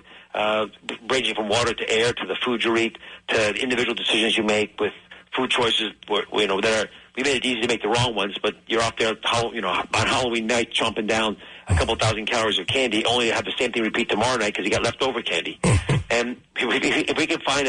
[SPEAKER 5] ranging from water to air to the food you eat to the individual decisions you make with food choices. We made it easy to make the wrong ones, but you're out there, on Halloween night chomping down a couple thousand calories of candy, only to have the same thing repeat tomorrow night because you got leftover candy. And if we can find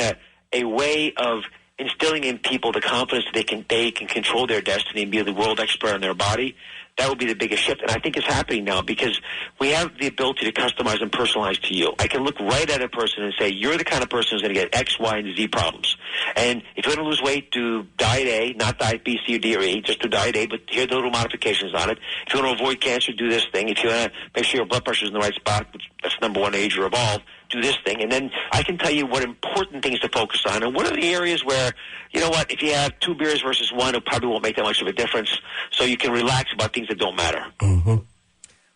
[SPEAKER 5] a way of instilling in people the confidence that they can control their destiny and be the world expert on their body, that would be the biggest shift. And I think it's happening now because we have the ability to customize and personalize to you. I can look right at a person and say, you're the kind of person who's going to get X, Y, and Z problems. And if you want to lose weight, do diet A, not diet B, C, or D, or E. Just do diet A, but here are the little modifications on it. If you want to avoid cancer, do this thing. If you want to make sure your blood pressure is in the right spot, which that's number one age or evolve, do this thing. And then I can tell you what important things to focus on and what are the areas where, you know what, if you have 2 beers versus 1, it probably won't make that much of a difference. So you can relax about things that don't matter.
[SPEAKER 2] Mm-hmm. Well,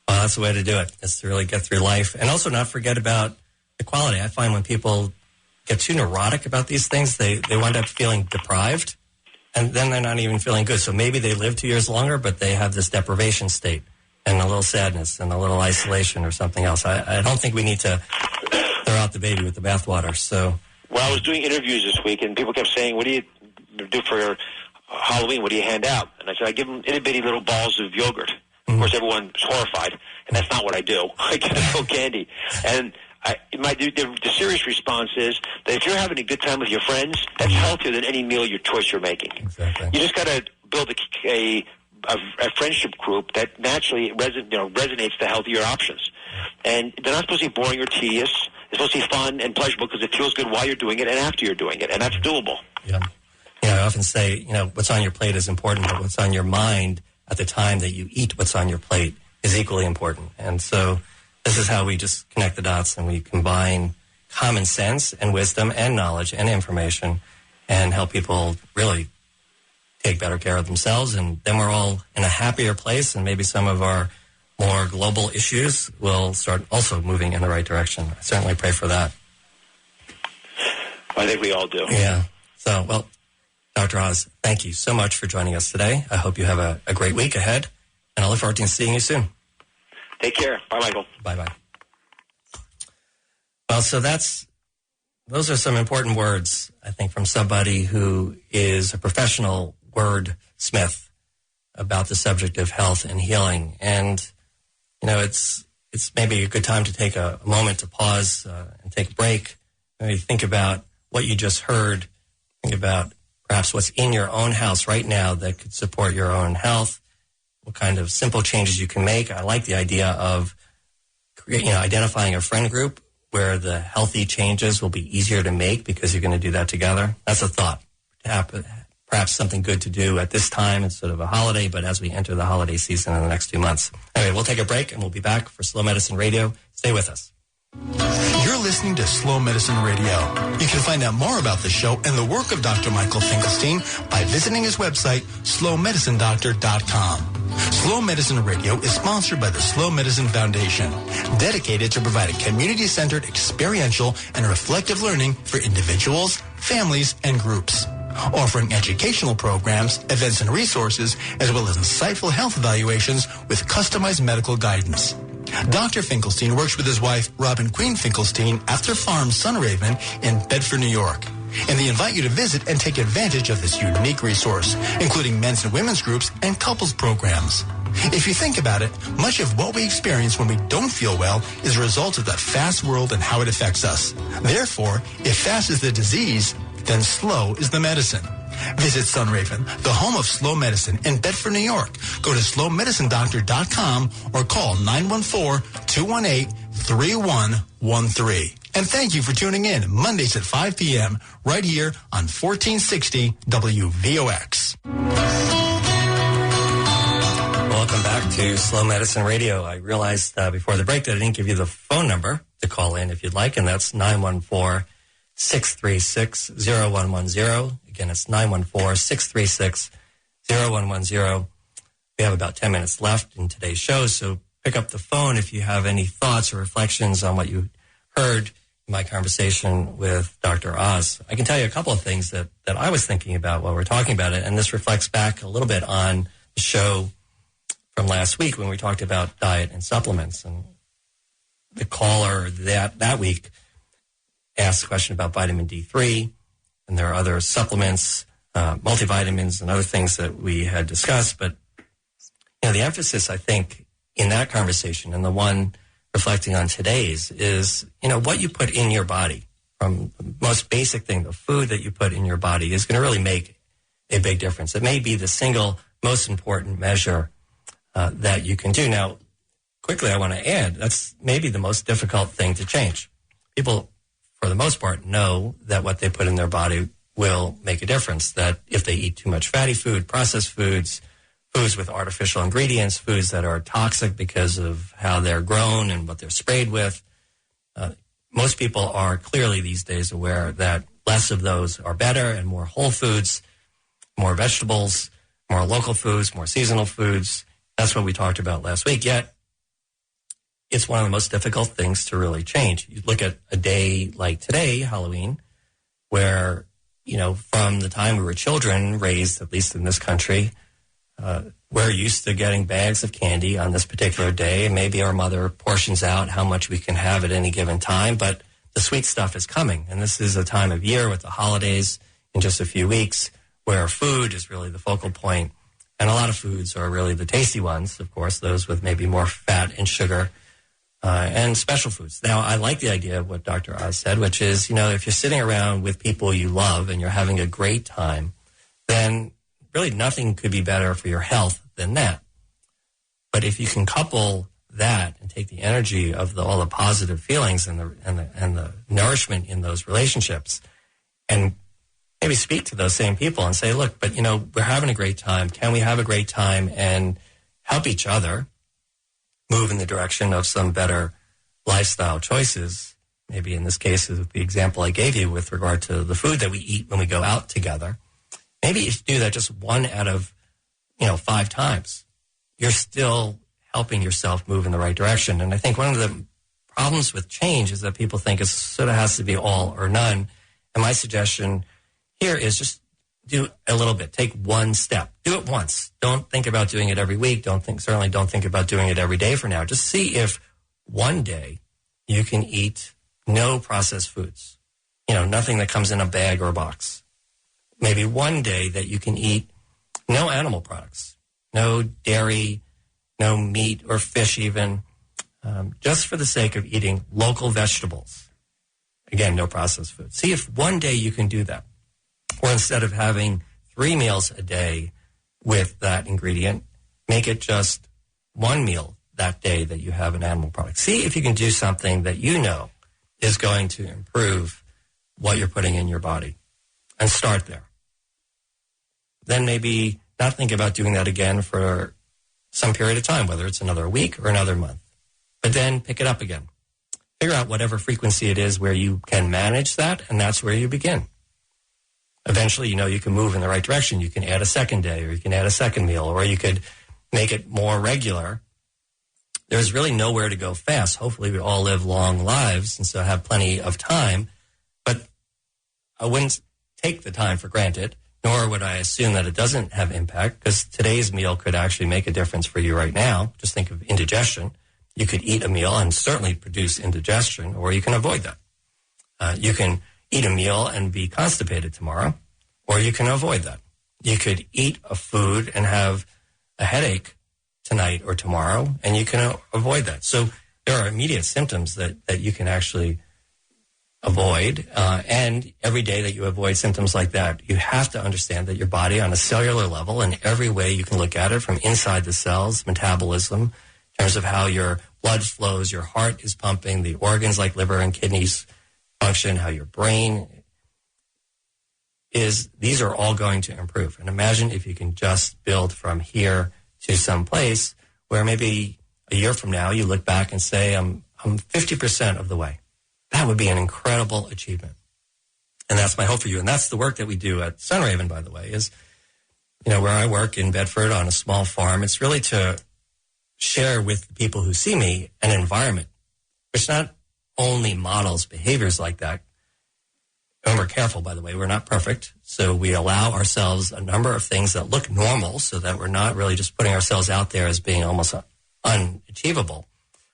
[SPEAKER 2] that's the way to do it, is to really get through life. And also not forget about the quality. I find when people get too neurotic about these things, they wind up feeling deprived, and then they're not even feeling good. So maybe they live 2 years longer, but they have this deprivation state and a little sadness and a little isolation or something else. I don't think we need to throw out the baby with the bathwater. So,
[SPEAKER 5] well, I was doing interviews this week, and people kept saying, what do you do for Halloween? What do you hand out? And I said, I give them itty-bitty little balls of yogurt. Of course, everyone's horrified, and that's not what I do. I get a little candy. And the serious response is that if you're having a good time with your friends, that's healthier than any meal choice you're making. Exactly. You just got to build a friendship group that naturally resonates to healthier options. And they're not supposed to be boring or tedious. They're supposed to be fun and pleasurable because it feels good while you're doing it and after you're doing it, and that's doable.
[SPEAKER 2] Yeah. I often say, what's on your plate is important, but what's on your mind at the time that you eat what's on your plate is equally important. And so this is how we just connect the dots and we combine common sense and wisdom and knowledge and information and help people really take better care of themselves. And then we're all in a happier place, and maybe some of our more global issues will start also moving in the right direction. I certainly pray for that.
[SPEAKER 5] I think we all do.
[SPEAKER 2] Yeah. So, well, Dr. Oz, thank you so much for joining us today. I hope you have a great week ahead, and I look forward to seeing you soon.
[SPEAKER 5] Take care. Bye, Michael.
[SPEAKER 2] Bye-bye. Well, so those are some important words, I think, from somebody who is a professional wordsmith about the subject of health and healing. And, it's maybe a good time to take a moment to pause and take a break. Maybe think about what you just heard. Think about perhaps what's in your own house right now that could support your own health, what kind of simple changes you can make. I like the idea of identifying a friend group where the healthy changes will be easier to make because you're going to do that together. That's a thought. Perhaps something good to do at this time instead of a holiday, but as we enter the holiday season in the next 2 months. Anyway, we'll take a break and we'll be back for Slow Medicine Radio. Stay with us.
[SPEAKER 4] You're listening to Slow Medicine Radio. You can find out more about the show and the work of Dr. Michael Finkelstein by visiting his website, slowmedicinedoctor.com. Slow Medicine Radio is sponsored by the Slow Medicine Foundation, dedicated to providing community-centered, experiential, and reflective learning for individuals, families, and groups, offering educational programs, events, and resources, as well as insightful health evaluations with customized medical guidance. Dr. Finkelstein works with his wife, Robin Queen Finkelstein, at their farm, Sunraven, in Bedford, New York. And they invite you to visit and take advantage of this unique resource, including men's and women's groups and couples programs. If you think about it, much of what we experience when we don't feel well is a result of the fast world and how it affects us. Therefore, if fast is the disease, then slow is the medicine. Visit Sunraven, the home of slow medicine in Bedford, New York. Go to slowmedicinedoctor.com or call 914-218-3113. And thank you for tuning in Mondays at 5 p.m. right here on 1460 WVOX.
[SPEAKER 2] Welcome back to Slow Medicine Radio. I realized before the break that I didn't give you the phone number to call in if you'd like, and that's 914-636-0110. Again, it's 914-636-0110. We have about 10 minutes left in today's show, so pick up the phone if you have any thoughts or reflections on what you heard in my conversation with Dr. Oz. I can tell you a couple of things that I was thinking about while we're talking about it, and this reflects back a little bit on the show from last week when we talked about diet and supplements. And the caller that week asked a question about vitamin D3, and there are other supplements, multivitamins, and other things that we had discussed. But the emphasis, I think, in that conversation, and the one reflecting on today's, is what you put in your body. From the most basic thing, the food that you put in your body is going to really make a big difference. It may be the single most important measure that you can do. Now, quickly, I want to add, that's maybe the most difficult thing to change. People, for the most part, know that what they put in their body will make a difference, that if they eat too much fatty food, processed foods, foods with artificial ingredients, foods that are toxic because of how they're grown and what they're sprayed with, most people are clearly these days aware that less of those are better, and more whole foods, more vegetables, more local foods, more seasonal foods. That's what we talked about last week. Yet, it's one of the most difficult things to really change. You look at a day like today, Halloween, where, from the time we were children, raised, at least in this country, we're used to getting bags of candy on this particular day, and maybe our mother portions out how much we can have at any given time, but the sweet stuff is coming. And this is a time of year with the holidays in just a few weeks where food is really the focal point. And a lot of foods are really the tasty ones, of course, those with maybe more fat and sugar, and special foods. Now, I like the idea of what Dr. Oz said, which is, if you're sitting around with people you love and you're having a great time, then really nothing could be better for your health than that. But if you can couple that and take the energy of all the positive feelings and the nourishment in those relationships, and maybe speak to those same people and say, look, but we're having a great time. Can we have a great time and help each other move in the direction of some better lifestyle choices? Maybe in this case, the example I gave you with regard to the food that we eat when we go out together. Maybe if you do that just 1 out of 5 times, you're still helping yourself move in the right direction. And I think one of the problems with change is that people think it sort of has to be all or none. And my suggestion here is just do a little bit. Take one step. Do it once. Don't think about doing it every week. Certainly don't think about doing it every day for now. Just see if one day you can eat no processed foods. Nothing that comes in a bag or a box. Maybe one day that you can eat no animal products, no dairy, no meat or fish even, just for the sake of eating local vegetables. Again, no processed food. See if one day you can do that. Or instead of having 3 meals a day with that ingredient, make it just 1 meal that day that you have an animal product. See if you can do something that is going to improve what you're putting in your body. And start there. Then maybe not think about doing that again for some period of time, whether it's another week or another month. But then pick it up again. Figure out whatever frequency it is where you can manage that, and that's where you begin. Eventually, you can move in the right direction. You can add a second day, or you can add a second meal, or you could make it more regular, there's really nowhere to go fast. Hopefully we all live long lives and so have plenty of time, but I wouldn't take the time for granted, nor would I assume that it doesn't have impact, because today's meal could actually make a difference for you right now. Just think of indigestion. You could eat a meal and certainly produce indigestion, or you can avoid that. You can eat a meal and be constipated tomorrow, or you can avoid that. You could eat a food and have a headache tonight or tomorrow, and you can avoid that. So there are immediate symptoms that you can actually avoid, and every day that you avoid symptoms like that, you have to understand that your body on a cellular level, in every way you can look at it, from inside the cells, metabolism, in terms of how your blood flows, your heart is pumping, the organs like liver and kidneys function, how your brain is, these are all going to improve. And imagine if you can just build from here to some place where maybe a year from now you look back and say, I'm 50% of the way. That would be an incredible achievement. And that's my hope for you. And that's the work that we do at Sunraven, by the way, is, where I work in Bedford on a small farm. It's really to share with the people who see me an environment which not only models behaviors like that. And we're careful, by the way, we're not perfect. So we allow ourselves a number of things that look normal so that we're not really just putting ourselves out there as being almost unachievable.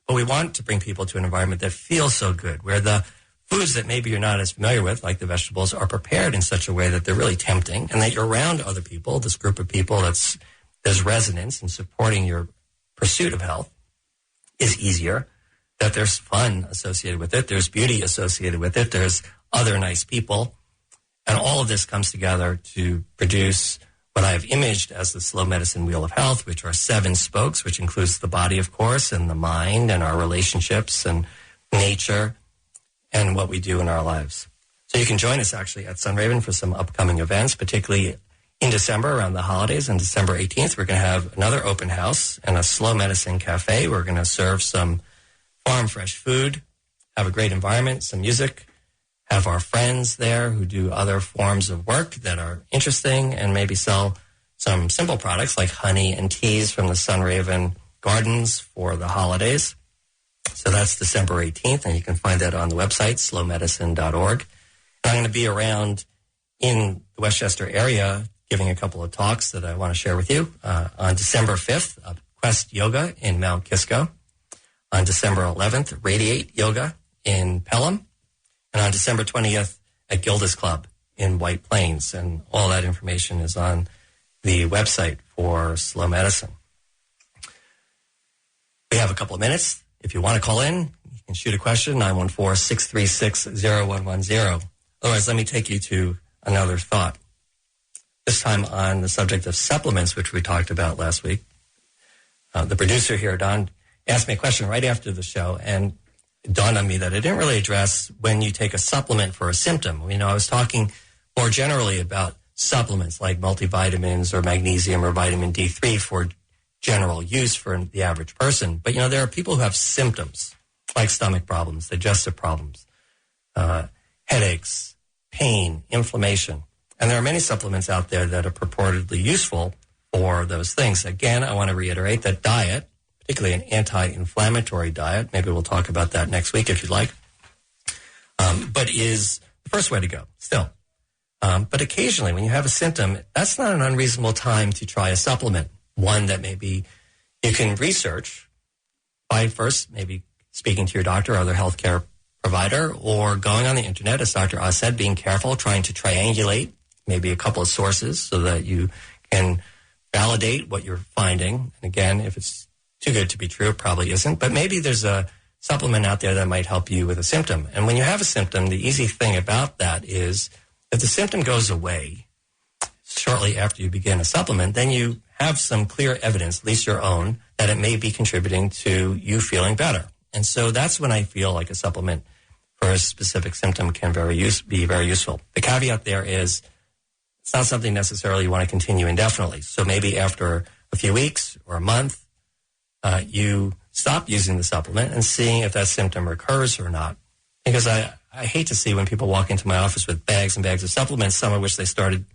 [SPEAKER 2] But we want to bring people to an environment that feels so good, where the foods that maybe you're not as familiar with, like the vegetables, are prepared in such a way that they're really tempting, and that you're around other people, this group of people there's resonance in supporting your pursuit of health is easier, that there's fun associated with it, there's beauty associated with it, there's other nice people, and all of this comes together to produce what I have imaged as the slow medicine wheel of health, which are 7 spokes, which includes the body, of course, and the mind, and our relationships, and nature, and what we do in our lives. So you can join us, actually, at Sunraven for some upcoming events, particularly in December, around the holidays. On December 18th, we're going to have another open house and a slow medicine cafe. We're going to serve some farm fresh food, have a great environment, some music, have our friends there who do other forms of work that are interesting, and maybe sell some simple products like honey and teas from the Sunraven gardens for the holidays. So that's December 18th, and you can find that on the website, slowmedicine.org. And I'm going to be around in the Westchester area giving a couple of talks that I want to share with you. On December 5th, Quest Yoga in Mount Kisco. On December 11th, Radiate Yoga in Pelham. And on December 20th at Gilda's Club in White Plains. And all that information is on the website for Slow Medicine. We have a couple of minutes. If you want to call in, you can shoot a question, 914-636-0110. Otherwise, let me take you to another thought. This time on the subject of supplements, which we talked about last week. The producer here, Don, asked me a question right after the show, and it dawned on me that I didn't really address when you take a supplement for a symptom. I was talking more generally about supplements like multivitamins or magnesium or vitamin D3 for general use for the average person. But, there are people who have symptoms like stomach problems, digestive problems, headaches, pain, inflammation. And there are many supplements out there that are purportedly useful for those things. Again, I want to reiterate that diet, particularly an anti-inflammatory diet, maybe we'll talk about that next week if you'd like, but is the first way to go still. But occasionally when you have a symptom, that's not an unreasonable time to try a supplement, one that maybe you can research by first maybe speaking to your doctor or other healthcare provider, or going on the internet, as Dr. Oz said, being careful, trying to triangulate maybe a couple of sources so that you can validate what you're finding. And again, if it's too good to be true, it probably isn't. But maybe there's a supplement out there that might help you with a symptom. And when you have a symptom, the easy thing about that is if the symptom goes away shortly after you begin a supplement, then you have some clear evidence, at least your own, that it may be contributing to you feeling better. And so that's when I feel like a supplement for a specific symptom can be very useful. The caveat there is it's not something necessarily you want to continue indefinitely. So maybe after a few weeks or a month, you stop using the supplement and seeing if that symptom recurs or not. Because I hate to see when people walk into my office with bags and bags of supplements, some of which they started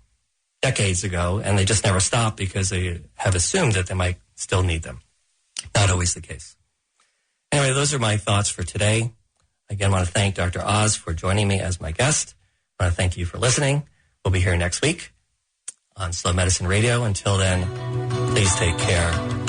[SPEAKER 2] decades ago, and they just never stop because they have assumed that they might still need them. Not always the case. Anyway, those are my thoughts for today. Again, I want to thank Dr. Oz for joining me as my guest. I want to thank you for listening. We'll be here next week on Slow Medicine Radio. Until then, please take care